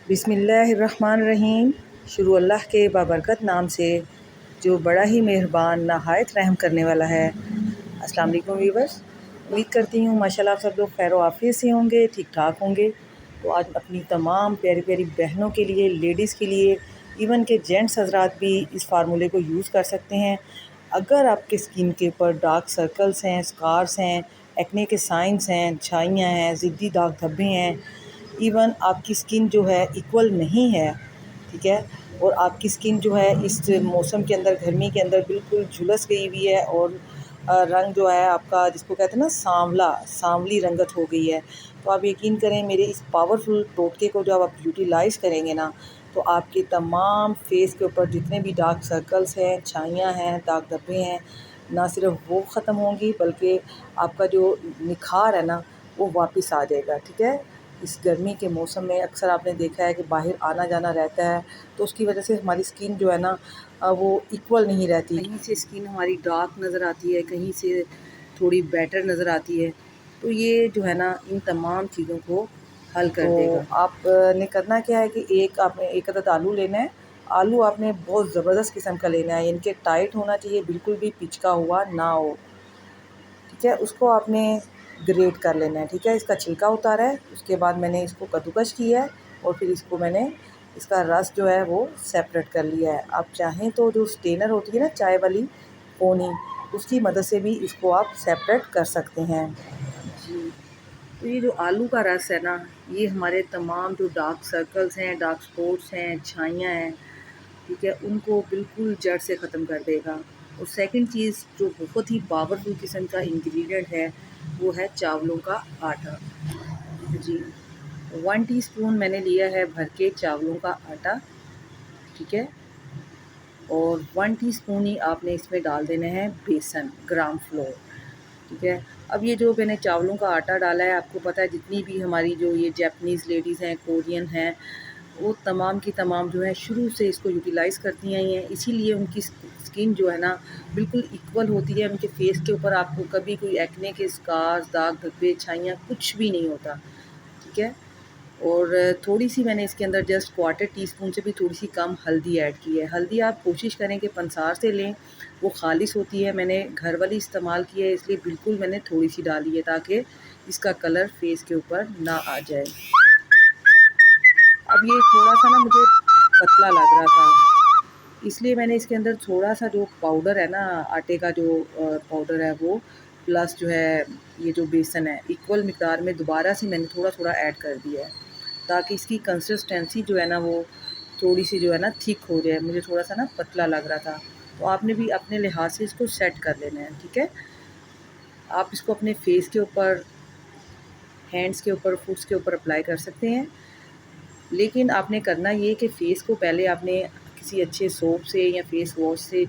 बिस्मिल्लाहिर्रहमानिर्रहीम। शुरू अल्लाह के बाबरकत नाम से जो बड़ा ही मेहरबान नहायत रहम करने वाला है। अस्सलाम वालेकुम व्यूअर्स, उम्मीद करती हूँ माशाल्लाह आप सब लोग खैर आफियत से होंगे, ठीक ठाक होंगे। तो आज अपनी तमाम प्यारी प्यारी बहनों के लिए, लेडीज़ के लिए, इवन के जेंट्स हजरात भी इस फार्मूले को यूज़ कर सकते हैं। अगर आपके स्किन के ऊपर डार्क सर्कल्स हैं, स्कार्स हैं, एक्ने के साइंस हैं, छाइयाँ हैं, ज़िद्दी दाग धब्बे हैं, इवन आपकी स्किन जो है इक्वल नहीं है, ठीक है, और आपकी स्किन जो है इस मौसम के अंदर, गर्मी के अंदर बिल्कुल झुलस गई हुई है और रंग जो है आपका, जिसको कहते हैं ना सांवली रंगत हो गई है, तो आप यकीन करें मेरे इस पावरफुल टोटके को जब आप यूटिलाइज़ करेंगे ना, तो आपके तमाम फेस के ऊपर जितने भी डार्क सर्कल्स हैं, छाइयाँ हैं, दाग धब्बे हैं, ना सिर्फ वो ख़त्म होंगी बल्कि आपका जो निखार है ना वो वापस आ जाएगा। ठीक है, इस गर्मी के मौसम में अक्सर आपने देखा है कि बाहर आना जाना रहता है, तो उसकी वजह से हमारी स्किन जो है ना वो इक्वल नहीं रहती। कहीं से स्किन हमारी डार्क नज़र आती है, कहीं से थोड़ी बेटर नज़र आती है। तो ये जो है ना इन तमाम चीज़ों को हल कर देगा। तो आपने करना क्या है कि आपने एक अदद आलू लेना है। आलू आपने बहुत ज़बरदस्त किस्म का लेना है, इनके टाइट होना चाहिए, बिल्कुल भी पिचका हुआ ना हो। ठीक है, उसको आपने ग्रेट कर लेना है। ठीक है, इसका छिलका उतारा है, उसके बाद मैंने इसको कद्दूकस किया है और फिर इसको मैंने इसका रस जो है वो सेपरेट कर लिया है। आप चाहें तो जो स्टेनर होती है ना चाय वाली पोनी, उसकी मदद से भी इसको आप सेपरेट कर सकते हैं जी। तो ये जो आलू का रस है ना, ये हमारे तमाम जो डार्क सर्कल्स हैं, डार्क स्पॉट्स हैं, छाइयाँ हैं, ठीक है, उनको बिल्कुल जड़ से ख़त्म कर देगा। और सेकंड चीज़ जो बहुत ही पावरफुल किस्म का इंग्रेडिएंट है वो है चावलों का आटा जी। 1 टीस्पून मैंने लिया है भर के चावलों का आटा, ठीक है, और 1 टीस्पून ही आपने इसमें डाल देना है बेसन, ग्राम फ्लोर। ठीक है, अब ये जो मैंने चावलों का आटा डाला है, आपको पता है जितनी भी हमारी जो ये जापानीज़ लेडीज़ हैं, कोरियन हैं, वो तमाम की तमाम जो है शुरू से इसको यूटिलाइज़ करती आई हैं, इसीलिए उनकी स्किन जो है ना बिल्कुल इक्वल होती है। उनके फेस के ऊपर आपको कभी कोई एक्ने के स्कार्स, दाग धब्बे, छाइयाँ कुछ भी नहीं होता। ठीक है, और थोड़ी सी मैंने इसके अंदर जस्ट 1/4 टीस्पून से भी थोड़ी सी कम हल्दी ऐड की है। हल्दी आप कोशिश करें कि पंसार से लें, वो खालिस होती है। मैंने घर वाली इस्तेमाल की है, इसलिए बिल्कुल मैंने थोड़ी सी डाली है ताकि इसका कलर फेस के ऊपर ना आ जाए। अब ये थोड़ा-सा ना मुझे पतला लग रहा था, इसलिए मैंने इसके अंदर थोड़ा-सा जो पाउडर है ना, आटे का जो पाउडर है वो, प्लस जो है ये जो बेसन है, इक्वल मिक़दार में दोबारा से मैंने थोड़ा-थोड़ा ऐड कर दिया है, ताकि इसकी कंसिस्टेंसी जो है ना वो थोड़ी-सी जो है ना थिक हो जाए। मुझे थोड़ा-सा ना पतला लग रहा था, तो आपने भी अपने लिहाज से इसको सेट कर लेना है। ठीक है, आप इसको अपने फेस के ऊपर, हैंड्स के ऊपर, फुट्स के ऊपर अप्लाई कर सकते हैं। लेकिन आपने करना ये कि फ़ेस को पहले आपने किसी अच्छे सोप से या फेस वॉश से,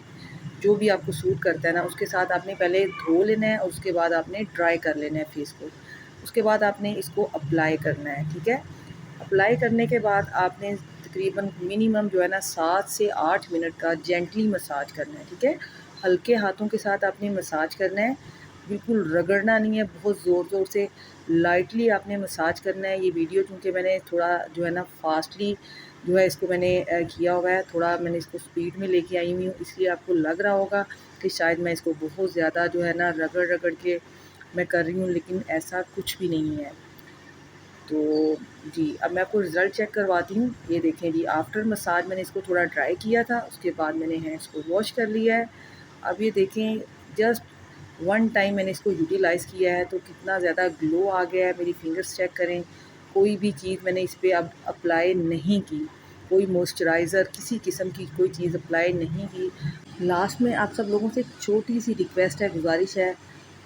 जो भी आपको सूट करता है ना, उसके साथ आपने पहले धो लेना है और उसके बाद आपने ड्राई कर लेना है फेस को। उसके बाद आपने इसको अप्लाई करना है। ठीक है, अप्लाई करने के बाद आपने तकरीबन मिनिमम जो है ना 7 से 8 मिनट का जेंटली मसाज करना है। ठीक है, हल्के हाथों के साथ आपने मसाज करना है, बिल्कुल रगड़ना नहीं है, बहुत ज़ोर-ज़ोर से लाइटली आपने मसाज करना है। ये वीडियो चूँकि मैंने थोड़ा जो है ना फास्टली जो है इसको मैंने किया हुआ है, थोड़ा मैंने इसको स्पीड में लेके आई हुई हूँ, इसलिए आपको लग रहा होगा कि शायद मैं इसको बहुत ज़्यादा जो है ना रगड़-रगड़ के मैं कर रही हूँ, लेकिन ऐसा कुछ भी नहीं है। तो जी, अब मैं आपको रिज़ल्ट चेक करवाती हूँ। ये देखें जी, आफ्टर मसाज मैंने इसको थोड़ा ड्राई किया था, उसके बाद मैंने हैंड्स को वॉश कर लिया है। अब ये देखें, जस्ट 1 टाइम मैंने इसको यूटिलाइज़ किया है तो कितना ज़्यादा ग्लो आ गया है। मेरी फिंगर्स चेक करें, कोई भी चीज़ मैंने इस पे अब अप्लाई नहीं की, कोई मॉइस्चराइज़र, किसी किस्म की कोई चीज़ अप्लाई नहीं की। लास्ट में आप सब लोगों से एक छोटी-सी रिक्वेस्ट है, गुज़ारिश है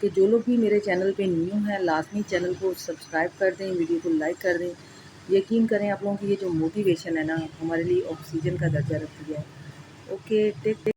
कि जो लोग भी मेरे चैनल पे न्यू हैं, लाज़मी चैनल को सब्सक्राइब कर दें, वीडियो को लाइक कर दें। यकीन करें, आप लोगों की ये जो मोटिवेशन है ना, हमारे लिए ऑक्सीजन का दर्जा रखती है। Okay, take